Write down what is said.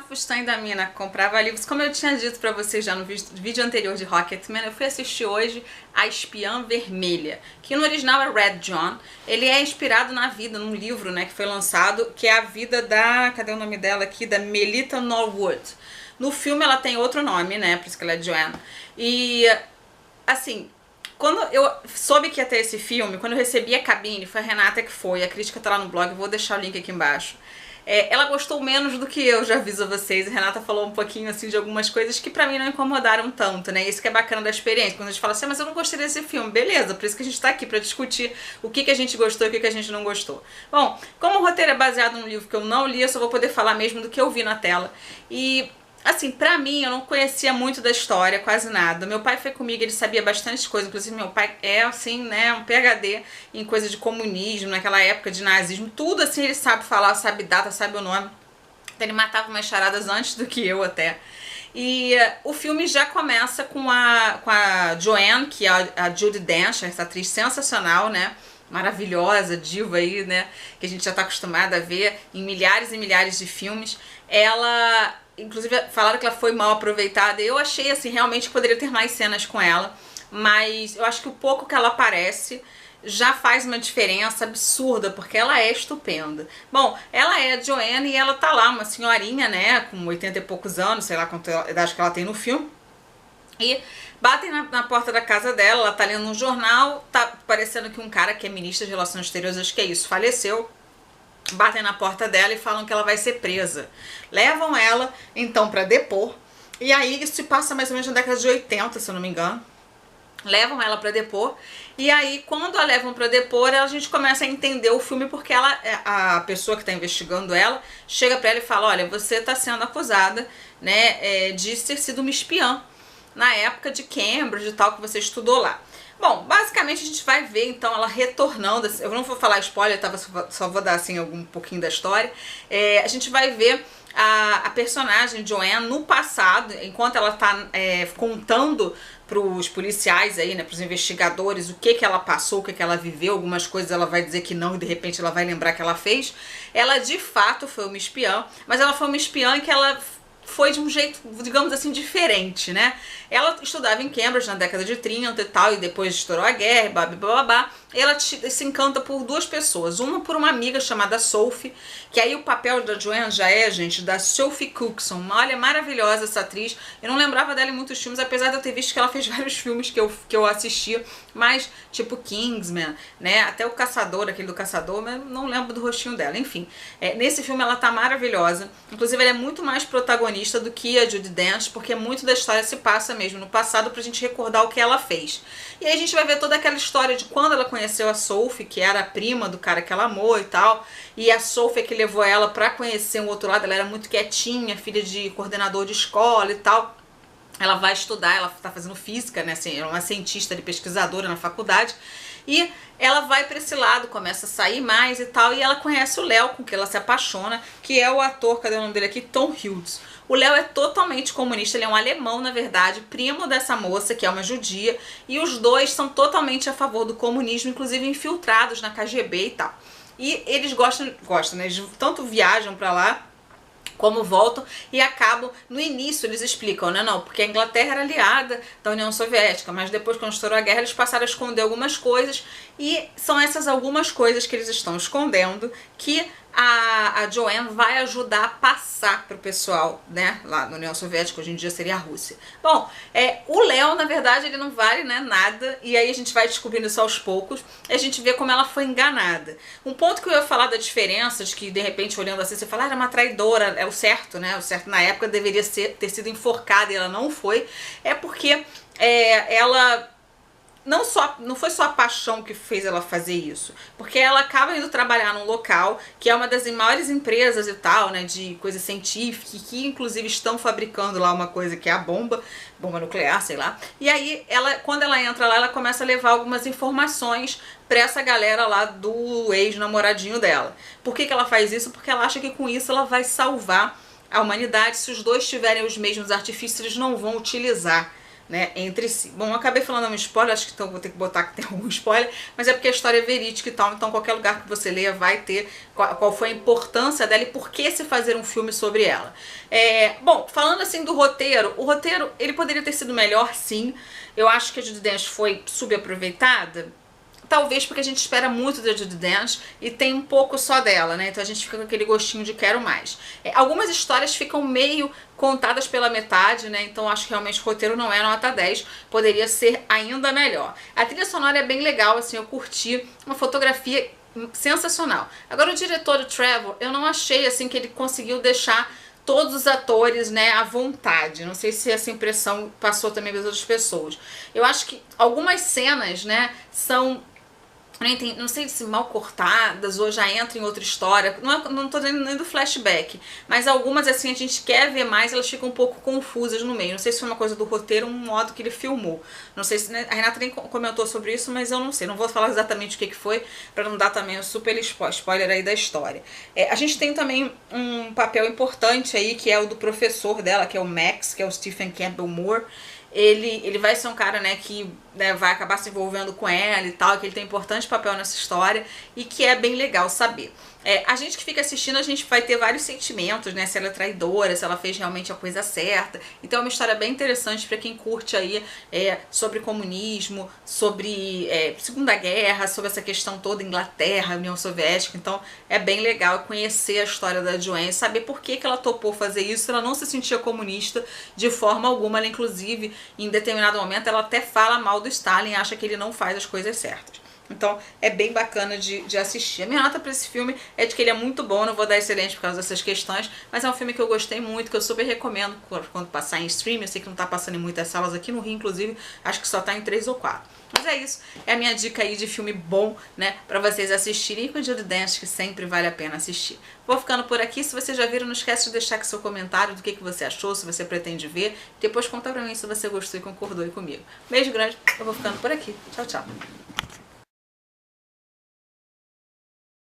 Fustan da Mina comprava livros. Como eu tinha dito pra vocês já no vídeo anterior de Rocketman, eu fui assistir hoje A Espiã Vermelha, que no original é Red John. Ele é inspirado na vida, num livro, né, que foi lançado, que é a vida da... cadê o nome dela aqui? Da Melita Norwood. No filme ela tem outro nome, né, por isso que ela é Joanne. E, assim... Quando eu soube que ia ter esse filme, quando eu recebi a cabine, foi a Renata que foi, a crítica tá lá no blog, eu vou deixar o link aqui embaixo. Ela gostou menos do que eu, já aviso a vocês. A Renata falou um pouquinho assim de algumas coisas que pra mim não incomodaram tanto, né? Isso que é bacana da experiência. Quando a gente fala assim, mas eu não gostei desse filme. Beleza, por isso que a gente tá aqui, pra discutir o que a gente gostou e o que a gente não gostou. Bom, como o roteiro é baseado num livro que eu não li, eu só vou poder falar mesmo do que eu vi na tela. E... assim, pra mim, eu não conhecia muito da história, quase nada. Meu pai foi comigo, ele sabia bastante coisa. Inclusive, meu pai é, assim, né, um PhD em coisa de comunismo, naquela época de nazismo. Tudo, assim, ele sabe falar, sabe data, sabe o nome. Então, ele matava umas charadas antes do que eu, até. E o filme já começa com a Joanne, que é a Judi Dench, essa atriz sensacional, né? Maravilhosa, diva aí, né? Que a gente já tá acostumada a ver em milhares e milhares de filmes. Ela... inclusive falaram que ela foi mal aproveitada. Eu achei assim, realmente que poderia ter mais cenas com ela, mas eu acho que o pouco que ela aparece já faz uma diferença absurda, porque ela é estupenda. Bom, ela é a Joanne e ela tá lá, uma senhorinha, né, com 80 e poucos anos, sei lá quanto idade que ela tem no filme, e batem na porta da casa dela, ela tá lendo um jornal, tá parecendo que um cara que é ministro de Relações Exteriores, acho que é isso, faleceu. Batem na porta dela e falam que ela vai ser presa. Levam ela, então, pra depor. E aí, isso se passa mais ou menos na década de 80, se eu não me engano. Levam ela pra depor. E aí, quando a levam pra depor, a gente começa a entender o filme, porque ela, a pessoa que tá investigando ela, chega pra ela e fala, olha, você tá sendo acusada, né, de ter sido uma espiã na época de Cambridge e tal, que você estudou lá. Bom, basicamente a gente vai ver então ela retornando, eu não vou falar spoiler, tá? Só vou dar assim um pouquinho da história. A gente vai ver a personagem Joanne no passado, enquanto ela tá contando pros policiais aí, né, pros investigadores, o que ela passou, o que ela viveu, algumas coisas ela vai dizer que não e de repente ela vai lembrar que ela fez. Ela de fato foi uma espiã, mas ela foi uma espiã que ela foi de um jeito, digamos assim, diferente, né? Ela estudava em Cambridge na década de 30 e tal, e depois estourou a guerra, blá, blá, blá, blá. E ela se encanta por duas pessoas. Uma por uma amiga chamada Sophie, que aí o papel da Joanne já é, gente, da Sophie Cookson. Olha, maravilhosa essa atriz. Eu não lembrava dela em muitos filmes, apesar de eu ter visto que ela fez vários filmes que eu assistia, mas tipo Kingsman, né? Até o Caçador, aquele do Caçador, mas não lembro do rostinho dela. Enfim, nesse filme ela tá maravilhosa. Inclusive, ela é muito mais protagonista do que a Judi Dench, porque muito da história se passa mesmo no passado pra gente recordar o que ela fez. E aí a gente vai ver toda aquela história de quando ela conheceu a Sophie, que era a prima do cara que ela amou e tal, e a Sophie é que levou ela pra conhecer o outro lado. Ela era muito quietinha, filha de coordenador de escola e tal. Ela vai estudar, ela tá fazendo física, né, assim, é uma cientista e pesquisadora na faculdade, e ela vai pra esse lado, começa a sair mais e tal, e ela conhece o Léo, com quem ela se apaixona, que é o ator, cadê o nome dele aqui? Tom Hughes. O Léo é totalmente comunista, ele é um alemão, na verdade, primo dessa moça, que é uma judia, e os dois são totalmente a favor do comunismo, inclusive infiltrados na KGB e tal. E eles gostam, né, eles tanto viajam pra lá, como voltam e acabam, no início eles explicam, né, não, porque a Inglaterra era aliada da União Soviética, mas depois quando estourou a guerra eles passaram a esconder algumas coisas, e são essas algumas coisas que eles estão escondendo que a Joanne vai ajudar a passar pro pessoal, né, lá na União Soviética, hoje em dia seria a Rússia. Bom, o Léo, na verdade, ele não vale, né, nada, e aí a gente vai descobrindo isso aos poucos, e a gente vê como ela foi enganada. Um ponto que eu ia falar da diferença, de que de repente olhando assim, você fala, era uma traidora, é o certo, né, o certo na época deveria ter sido enforcada e ela não foi, é porque ela... não foi só a paixão que fez ela fazer isso, porque ela acaba indo trabalhar num local que é uma das maiores empresas e tal, né, de coisa científica, que inclusive estão fabricando lá uma coisa que é a bomba nuclear, sei lá. E aí, quando ela entra lá, ela começa a levar algumas informações pra essa galera lá do ex-namoradinho dela. Por que ela faz isso? Porque ela acha que com isso ela vai salvar a humanidade. Se os dois tiverem os mesmos artifícios, eles não vão utilizar né, entre si. Bom, eu acabei falando um spoiler, acho que então vou ter que botar que tem algum spoiler, mas é porque a história é verídica e tal, então qualquer lugar que você leia vai ter qual foi a importância dela e por que se fazer um filme sobre ela. Bom, falando assim do roteiro, o roteiro ele poderia ter sido melhor, sim. Eu acho que a Judi Dench foi subaproveitada. Talvez porque a gente espera muito da Judi Dench e tem um pouco só dela, né? Então a gente fica com aquele gostinho de quero mais. Algumas histórias ficam meio contadas pela metade, né? Então acho que realmente o roteiro não é nota 10, poderia ser ainda melhor. A trilha sonora é bem legal, assim, eu curti, uma fotografia sensacional. Agora o diretor, o Trevor, eu não achei assim que ele conseguiu deixar todos os atores, né, à vontade. Não sei se essa impressão passou também para as outras pessoas. Eu acho que algumas cenas, né, são... Não sei se mal cortadas ou já entra em outra história, não tô dizendo nem do flashback, mas algumas assim a gente quer ver mais, elas ficam um pouco confusas no meio. Não sei se foi uma coisa do roteiro ou um modo que ele filmou. Não sei se, né, a Renata nem comentou sobre isso, mas eu não sei. Não vou falar exatamente o que foi, para não dar também um super spoiler aí da história. A gente tem também um papel importante aí, que é o do professor dela, que é o Max, que é o Stephen Campbell Moore. Ele vai ser um cara, né, que, né, vai acabar se envolvendo com ela e tal, que ele tem um importante papel nessa história e que é bem legal saber. A gente que fica assistindo, a gente vai ter vários sentimentos, né, se ela é traidora, se ela fez realmente a coisa certa. Então é uma história bem interessante para quem curte aí sobre comunismo, sobre Segunda Guerra, sobre essa questão toda, Inglaterra, União Soviética. Então é bem legal conhecer a história da Joanne, saber por que ela topou fazer isso. Ela não se sentia comunista de forma alguma, ela inclusive em determinado momento ela até fala mal do Stalin, acha que ele não faz as coisas certas. Então é bem bacana de assistir. A minha nota para esse filme é de que ele é muito bom, não vou dar excelente por causa dessas questões, mas é um filme que eu gostei muito, que eu super recomendo quando passar em streaming. Eu sei que não tá passando em muitas salas aqui no Rio, inclusive, acho que só tá em 3 ou 4. Mas é isso, é a minha dica aí de filme bom, né, pra vocês assistirem e com o Judi Dench, que sempre vale a pena assistir. Vou ficando por aqui, se vocês já viram, não esquece de deixar aqui seu comentário do que você achou, se você pretende ver, depois conta pra mim se você gostou e concordou aí comigo. Beijo grande, eu vou ficando por aqui. Tchau, tchau.